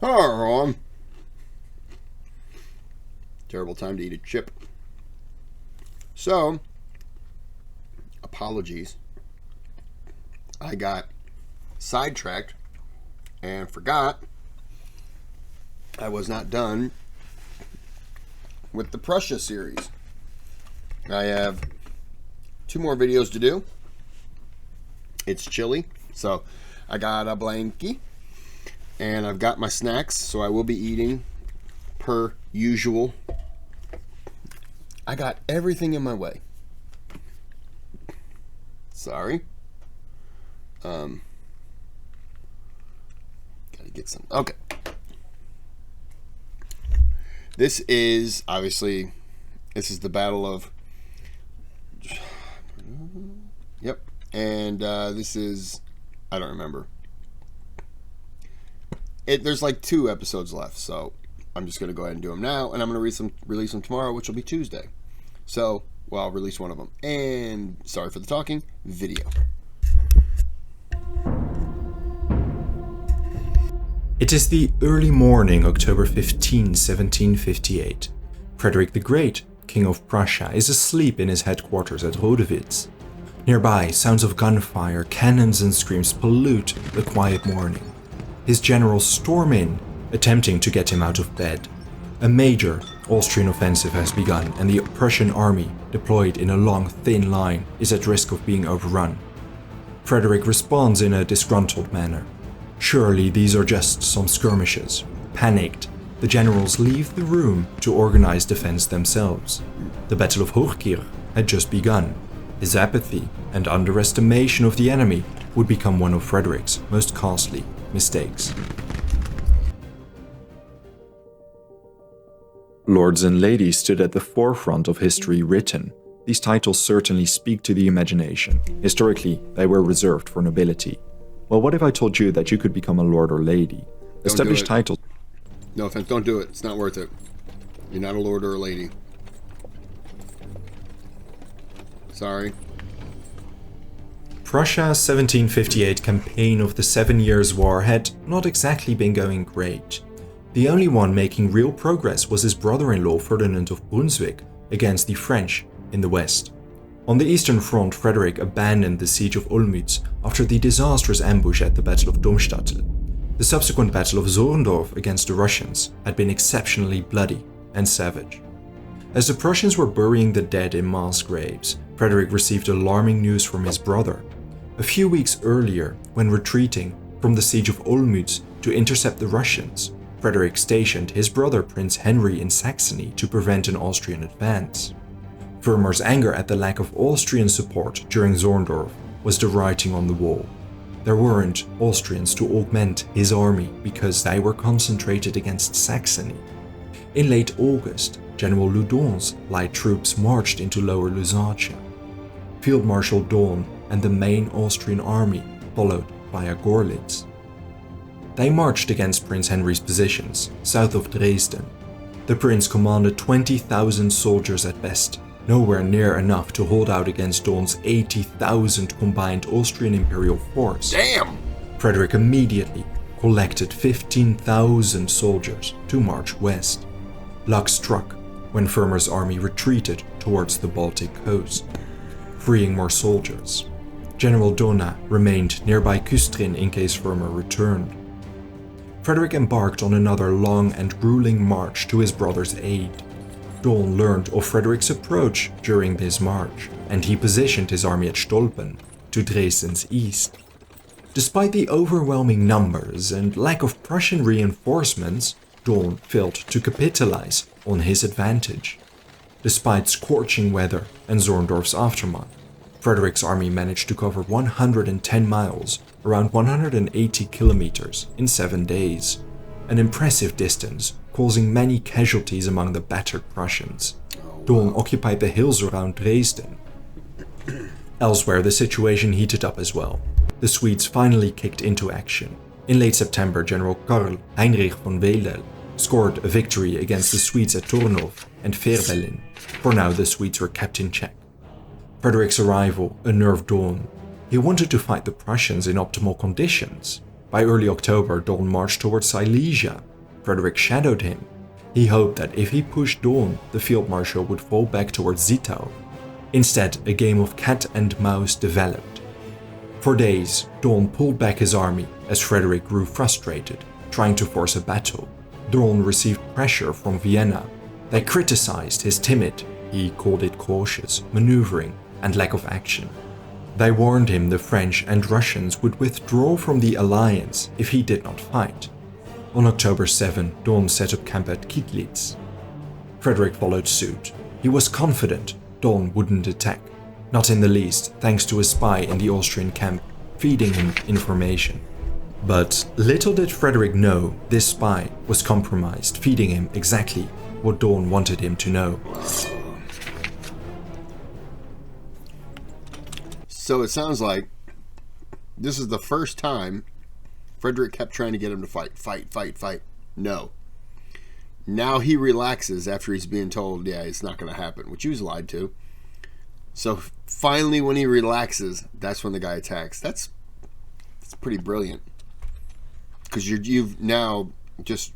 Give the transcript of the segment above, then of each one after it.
Oh, terrible time to eat a chip. So, apologies. I got sidetracked and forgot I was not done with the Prussia series. I have 2 more videos to do. It's chilly, so I got a blankie and I've got my snacks, so I will be eating per usual. I got everything in my way. Sorry. Gotta get some. Okay. This is obviously the Battle of. Yep. And this is, I don't remember. There's like 2 episodes left, so I'm just going to go ahead and do them now, and I'm going to release them tomorrow, which will be Tuesday. So, well, I'll release one of them. And sorry for the talking, video. It is the early morning, October 15, 1758. Frederick the Great, King of Prussia, is asleep in his headquarters at Rodewitz. Nearby, sounds of gunfire, cannons and screams pollute the quiet morning. His generals storm in, attempting to get him out of bed. A major Austrian offensive has begun, and the Prussian army, deployed in a long, thin line, is at risk of being overrun. Frederick responds in a disgruntled manner. Surely these are just some skirmishes. Panicked, the generals leave the room to organize defense themselves. The Battle of Hochkirch had just begun. His apathy and underestimation of the enemy would become one of Frederick's most costly mistakes. Lords and ladies stood at the forefront of history written. These titles certainly speak to the imagination. Historically, they were reserved for nobility. Well, what if I told you that you could become a lord or lady? Established titles. No offense, don't do it. It's not worth it. You're not a lord or a lady. Sorry. Prussia's 1758 campaign of the 7 Years' War had not exactly been going great. The only one making real progress was his brother-in-law Ferdinand of Brunswick against the French in the west. On the Eastern Front, Frederick abandoned the siege of Olmütz after the disastrous ambush at the Battle of Domstadtel. The subsequent Battle of Zorndorf against the Russians had been exceptionally bloody and savage. As the Prussians were burying the dead in mass graves, Frederick received alarming news from his brother. A few weeks earlier, when retreating from the siege of Olmütz to intercept the Russians, Frederick stationed his brother Prince Henry in Saxony to prevent an Austrian advance. Vermeer's anger at the lack of Austrian support during Zorndorf was the writing on the wall. There weren't Austrians to augment his army because they were concentrated against Saxony. In late August, General Loudon's light troops marched into Lower Lusatia. Field Marshal Daun and the main Austrian army followed via Gorlitz. They marched against Prince Henry's positions, south of Dresden. The prince commanded 20,000 soldiers at best, nowhere near enough to hold out against Daun's 80,000 combined Austrian imperial force. Damn! Frederick immediately collected 15,000 soldiers to march west. Luck struck when Vermeer's army retreated towards the Baltic coast, freeing more soldiers. General Dohna remained nearby Küstrin in case Vermeer returned. Frederick embarked on another long and grueling march to his brother's aid. Daun learned of Frederick's approach during this march, and he positioned his army at Stolpen, to Dresden's east. Despite the overwhelming numbers and lack of Prussian reinforcements, Daun failed to capitalize on his advantage. Despite scorching weather and Zorndorf's aftermath, Frederick's army managed to cover 110 miles, around 180 kilometers, in 7 days, an impressive distance causing many casualties among the battered Prussians. Daun occupied the hills around Dresden. Elsewhere, the situation heated up as well. The Swedes finally kicked into action. In late September, General Karl Heinrich von Wedel scored a victory against the Swedes at Tornov and Fehrbellin. For now, the Swedes were kept in check. Frederick's arrival unnerved Daun. He wanted to fight the Prussians in optimal conditions. By early October, Daun marched towards Silesia, Frederick shadowed him. He hoped that if he pushed Daun, the field marshal would fall back towards Zittau. Instead, a game of cat and mouse developed. For days, Daun pulled back his army as Frederick grew frustrated, trying to force a battle. Daun received pressure from Vienna. They criticized his timid, he called it cautious, maneuvering and lack of action. They warned him the French and Russians would withdraw from the alliance if he did not fight. On October 7, Daun set up camp at Kittlitz. Frederick followed suit. He was confident Daun wouldn't attack, not in the least thanks to a spy in the Austrian camp feeding him information. But little did Frederick know this spy was compromised, feeding him exactly what Daun wanted him to know. So it sounds like this is the first time Frederick kept trying to get him to fight. No. Now he relaxes after he's being told, yeah, it's not going to happen, which he was lied to. So finally, when he relaxes, that's when the guy attacks. That's pretty brilliant. Because you've now just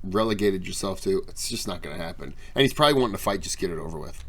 relegated yourself to, it's just not going to happen. And he's probably wanting to fight, just get it over with.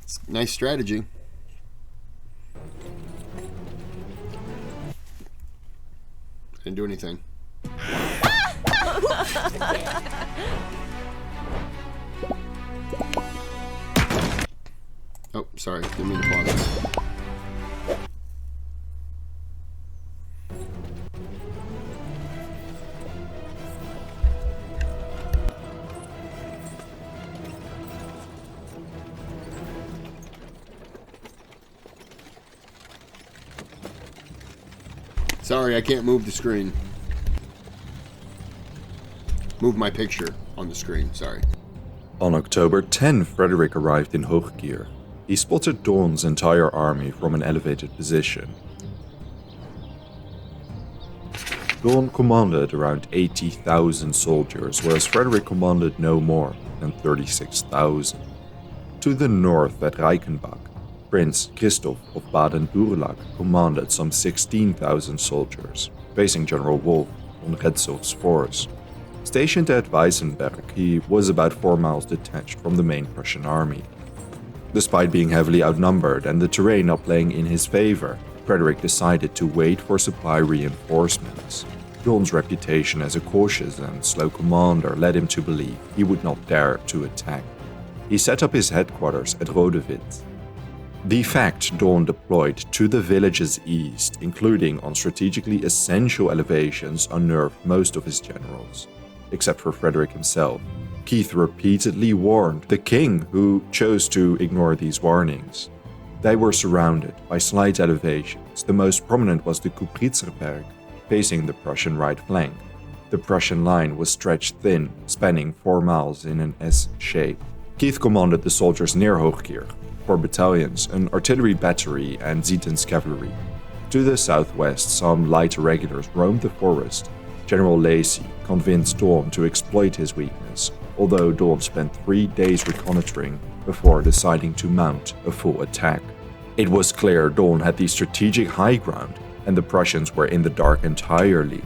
It's a nice strategy. Didn't do anything. Oh, sorry. Didn't mean to pause. Sorry, I can't move the screen. Move my picture on the screen, sorry. On October 10, Frederick arrived in Hochkirch. He spotted Daun's entire army from an elevated position. Daun commanded around 80,000 soldiers, whereas Frederick commanded no more than 36,000. To the north at Reichenbach, Prince Christoph of Baden-Durlach commanded some 16,000 soldiers, facing General Wolf von Retzow's force. Stationed at Weissenberg, he was about 4 miles detached from the main Prussian army. Despite being heavily outnumbered and the terrain not playing in his favor, Frederick decided to wait for supply reinforcements. Daun's reputation as a cautious and slow commander led him to believe he would not dare to attack. He set up his headquarters at Rodewitz. The fact Daun deployed to the village's east, including on strategically essential elevations, unnerved most of his generals, except for Frederick himself. Keith repeatedly warned the king, who chose to ignore these warnings. They were surrounded by slight elevations. The most prominent was the Kupritzerberg, facing the Prussian right flank. The Prussian line was stretched thin, spanning 4 miles in an S shape. Keith commanded the soldiers near Hochkirch, 4 battalions, an artillery battery, and Zieten's cavalry. To the southwest, some light irregulars roamed the forest. General Lacy convinced Daun to exploit his weakness, although Daun spent 3 days reconnoitering before deciding to mount a full attack. It was clear Daun had the strategic high ground, and the Prussians were in the dark entirely.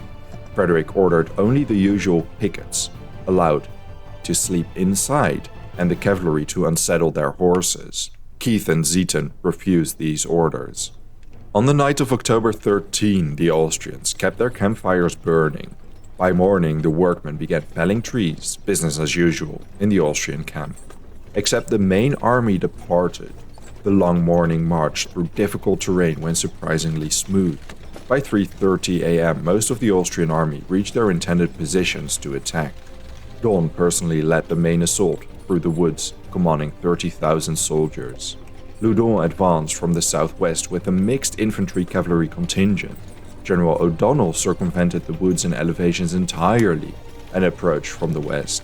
Frederick ordered only the usual pickets allowed to sleep inside, and the cavalry to unsaddle their horses. Keith and Zieten refused these orders. On the night of October 13, the Austrians kept their campfires burning. By morning, the workmen began felling trees, business as usual, in the Austrian camp. Except the main army departed. The long morning march through difficult terrain went surprisingly smooth. By 3:30 a.m., most of the Austrian army reached their intended positions to attack. Daun personally led the main assault through the woods, commanding 30,000 soldiers. Loudon advanced from the southwest with a mixed infantry-cavalry contingent. General O'Donnell circumvented the woods and elevations entirely and approached from the west.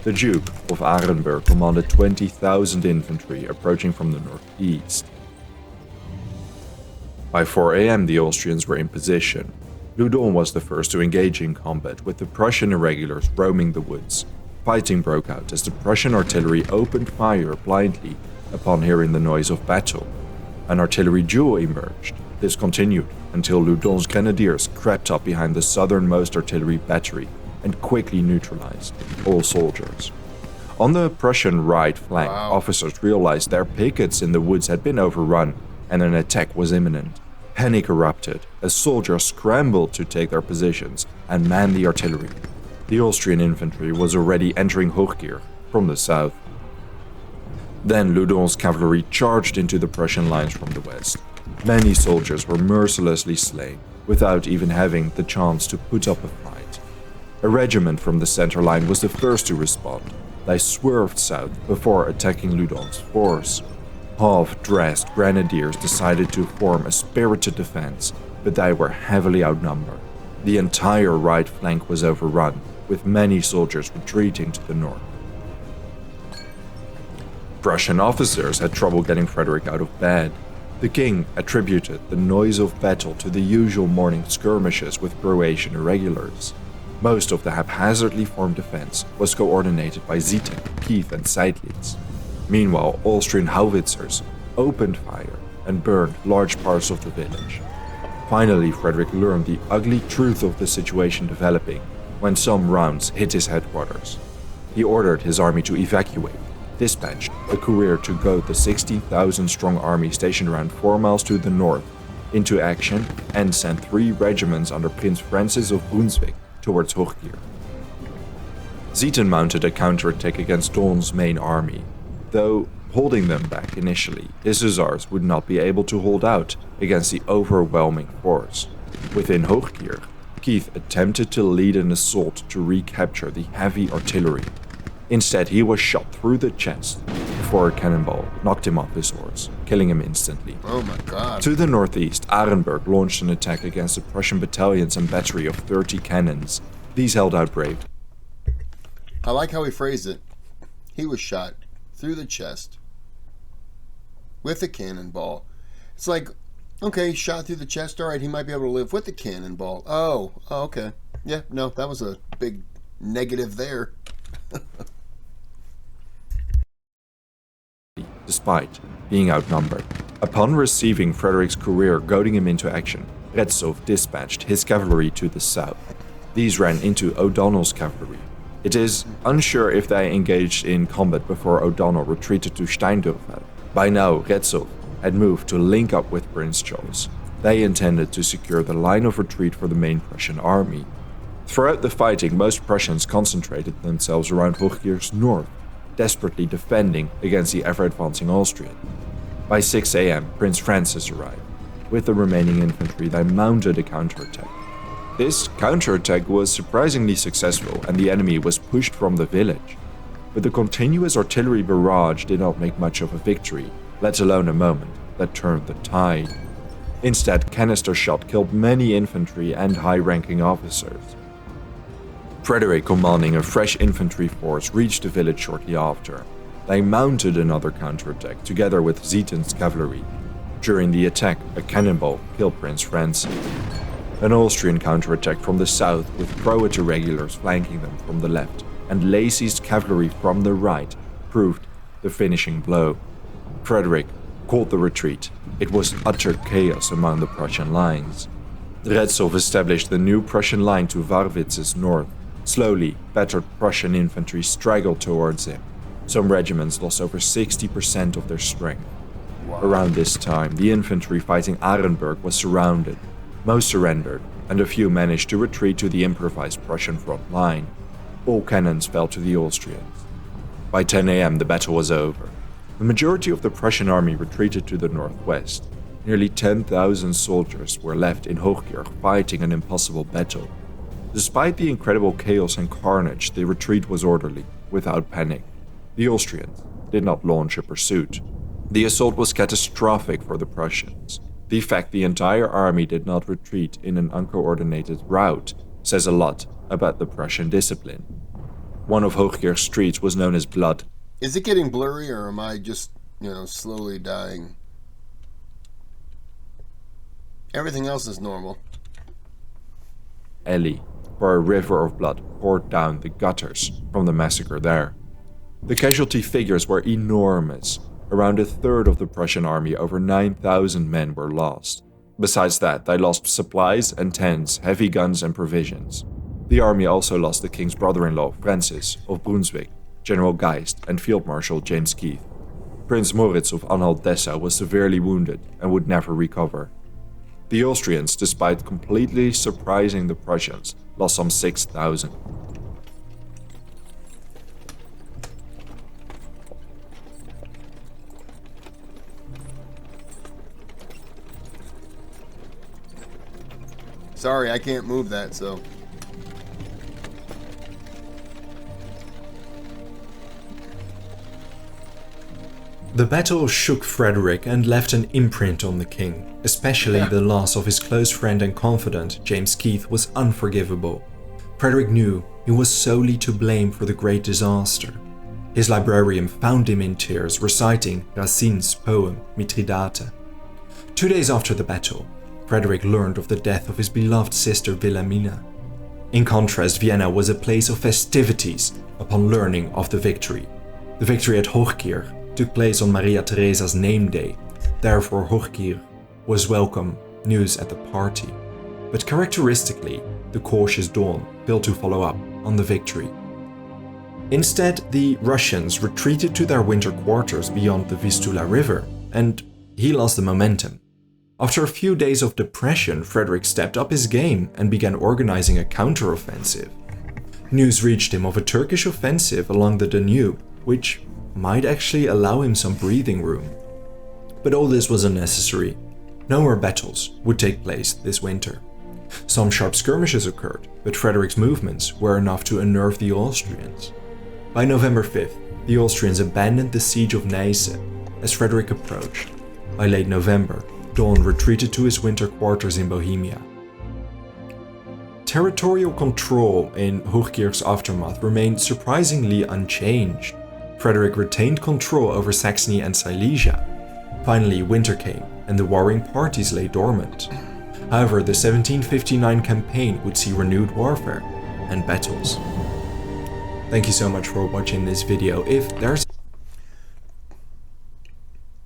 The Duke of Arenberg commanded 20,000 infantry approaching from the northeast. By 4 a.m. the Austrians were in position. Loudon was the first to engage in combat, with the Prussian irregulars roaming the woods. Fighting broke out as the Prussian artillery opened fire blindly upon hearing the noise of battle. An artillery duel emerged. This continued until Loudon's grenadiers crept up behind the southernmost artillery battery and quickly neutralized all soldiers. On the Prussian right flank, officers realized their pickets in the woods had been overrun and an attack was imminent. Panic erupted as soldiers scrambled to take their positions and man the artillery. The Austrian infantry was already entering Hochkirch from the south. Then Loudon's cavalry charged into the Prussian lines from the west. Many soldiers were mercilessly slain without even having the chance to put up a fight. A regiment from the center line was the first to respond. They swerved south before attacking Loudon's force. Half-dressed grenadiers decided to form a spirited defense, but they were heavily outnumbered. The entire right flank was overrun, with many soldiers retreating to the north. Prussian officers had trouble getting Frederick out of bed. The king attributed the noise of battle to the usual morning skirmishes with Croatian irregulars. Most of the haphazardly formed defense was coordinated by Zieten, Kris and Seydlitz. Meanwhile, Austrian howitzers opened fire and burned large parts of the village. Finally, Frederick learned the ugly truth of the situation developing when some rounds hit his headquarters. He ordered his army to evacuate, dispatched a courier to goad the 60,000-strong army stationed around 4 miles to the north into action, and sent 3 regiments under Prince Francis of Brunswick towards Hochkirch. Zieten mounted a counterattack against Daun's main army. Though holding them back initially, his hussars would not be able to hold out against the overwhelming force. Within Hochkirch, Kris attempted to lead an assault to recapture the heavy artillery. Instead, he was shot through the chest before a cannonball knocked him off his horse, killing him instantly. Oh my god. To the northeast, Arenberg launched an attack against the Prussian battalions and battery of 30 cannons. These held out brave. I like how he phrased it. He was shot through the chest with a cannonball. It's like, okay, shot through the chest. All right, he might be able to live with the cannonball. Oh, okay. Yeah, no, that was a big negative there. Despite being outnumbered. Upon receiving Frederick's courier goading him into action, Retzow dispatched his cavalry to the south. These ran into O'Donnell's cavalry. It is unsure if they engaged in combat before O'Donnell retreated to Steindorfer. By now, Retzow had moved to link up with Prince Charles. They intended to secure the line of retreat for the main Prussian army. Throughout the fighting, most Prussians concentrated themselves around Hochkirch's north, desperately defending against the ever-advancing Austrian. By 6 a.m., Prince Francis arrived. With the remaining infantry, they mounted a counterattack. This counterattack was surprisingly successful, and the enemy was pushed from the village. But the continuous artillery barrage did not make much of a victory, let alone a moment that turned the tide. Instead, canister shot killed many infantry and high-ranking officers. Frederick, commanding a fresh infantry force, reached the village shortly after. They mounted another counterattack together with Zieten's cavalry. During the attack, a cannonball killed Prince Francis. An Austrian counterattack from the south with Croat irregulars flanking them from the left and Lacy's cavalry from the right proved the finishing blow. Frederick called the retreat. It was utter chaos among the Prussian lines. Retzow established the new Prussian line to Warwitz's north. Slowly, battered Prussian infantry straggled towards him. Some regiments lost over 60% of their strength. Wow. Around this time, the infantry fighting Arenberg was surrounded. Most surrendered, and a few managed to retreat to the improvised Prussian front line. All cannons fell to the Austrians. By 10 a.m., the battle was over. The majority of the Prussian army retreated to the northwest. Nearly 10,000 soldiers were left in Hochkirch fighting an impossible battle. Despite the incredible chaos and carnage, the retreat was orderly, without panic. The Austrians did not launch a pursuit. The assault was catastrophic for the Prussians. The fact the entire army did not retreat in an uncoordinated rout says a lot about the Prussian discipline. One of Hochkirch's streets was known as Blood. Is it getting blurry, or am I just, slowly dying? Everything else is normal. Alley, where a river of blood poured down the gutters from the massacre there. The casualty figures were enormous. Around a third of the Prussian army, over 9,000 men, were lost. Besides that, they lost supplies and tents, heavy guns and provisions. The army also lost the king's brother-in-law, Francis of Brunswick, General Geist, and Field Marshal James Keith. Prince Moritz of Anhalt-Dessau was severely wounded and would never recover. The Austrians, despite completely surprising the Prussians, lost some 6,000. Sorry, I can't move that, so. The battle shook Frederick and left an imprint on the king. Especially the loss of his close friend and confidant, James Keith, was unforgivable. Frederick knew he was solely to blame for the great disaster. His librarian found him in tears, reciting Racine's poem Mithridate. 2 days after the battle, Frederick learned of the death of his beloved sister Wilhelmina. In contrast, Vienna was a place of festivities upon learning of the victory. The victory at Hochkirch took place on Maria Theresa's name day, therefore Hochkirch was welcome news at the party. But characteristically, the cautious Dawn failed to follow up on the victory. Instead, the Russians retreated to their winter quarters beyond the Vistula River, and he lost the momentum. After a few days of depression, Frederick stepped up his game and began organizing a counteroffensive. News reached him of a Turkish offensive along the Danube, which might actually allow him some breathing room. But all this was unnecessary. No more battles would take place this winter. Some sharp skirmishes occurred, but Frederick's movements were enough to unnerve the Austrians. By November 5th, the Austrians abandoned the siege of Neisse as Frederick approached. By late November, Dawn retreated to his winter quarters in Bohemia. Territorial control in Hochkirch's aftermath remained surprisingly unchanged. Frederick retained control over Saxony and Silesia. Finally, winter came, and the warring parties lay dormant. However, the 1759 campaign would see renewed warfare and battles. Thank you so much for watching this video.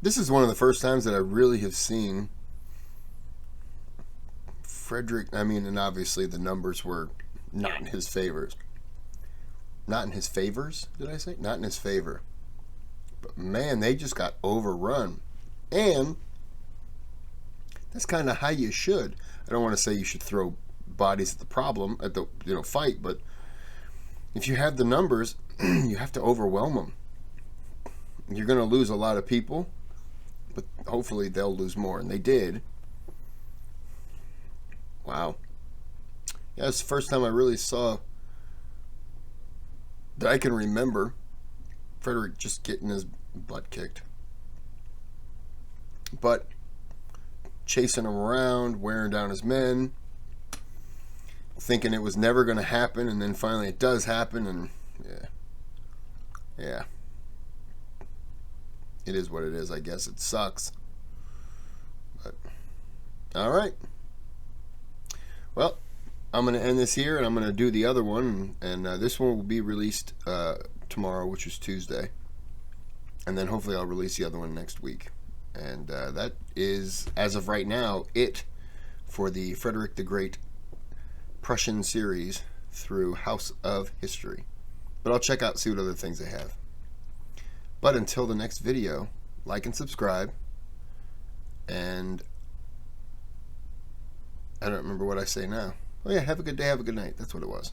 This is one of the first times that I really have seen Frederick. I mean, and obviously the numbers were not in his favors. Not in his favors, did I say? Not in his favor. But man, they just got overrun. And that's kind of how you should. I don't want to say you should throw bodies at the problem, at the fight, but if you have the numbers, you have to overwhelm them. You're going to lose a lot of people, but hopefully they'll lose more, and they did. Wow. Yeah, it's the first time I really saw, that I can remember, Frederick just getting his butt kicked. But chasing him around, wearing down his men, thinking it was never going to happen, and then finally it does happen, and yeah. It is what it is, I guess. It sucks. But, all right. Well, I'm going to end this here, and I'm going to do the other one, and this one will be released tomorrow, which is Tuesday. And then hopefully I'll release the other one next week. And that is, as of right now, it for the Frederick the Great Prussian series through House of History. But I'll check out, see what other things they have. But until the next video, like and subscribe. And I don't remember what I say now. Oh yeah, have a good day, have a good night. That's what it was.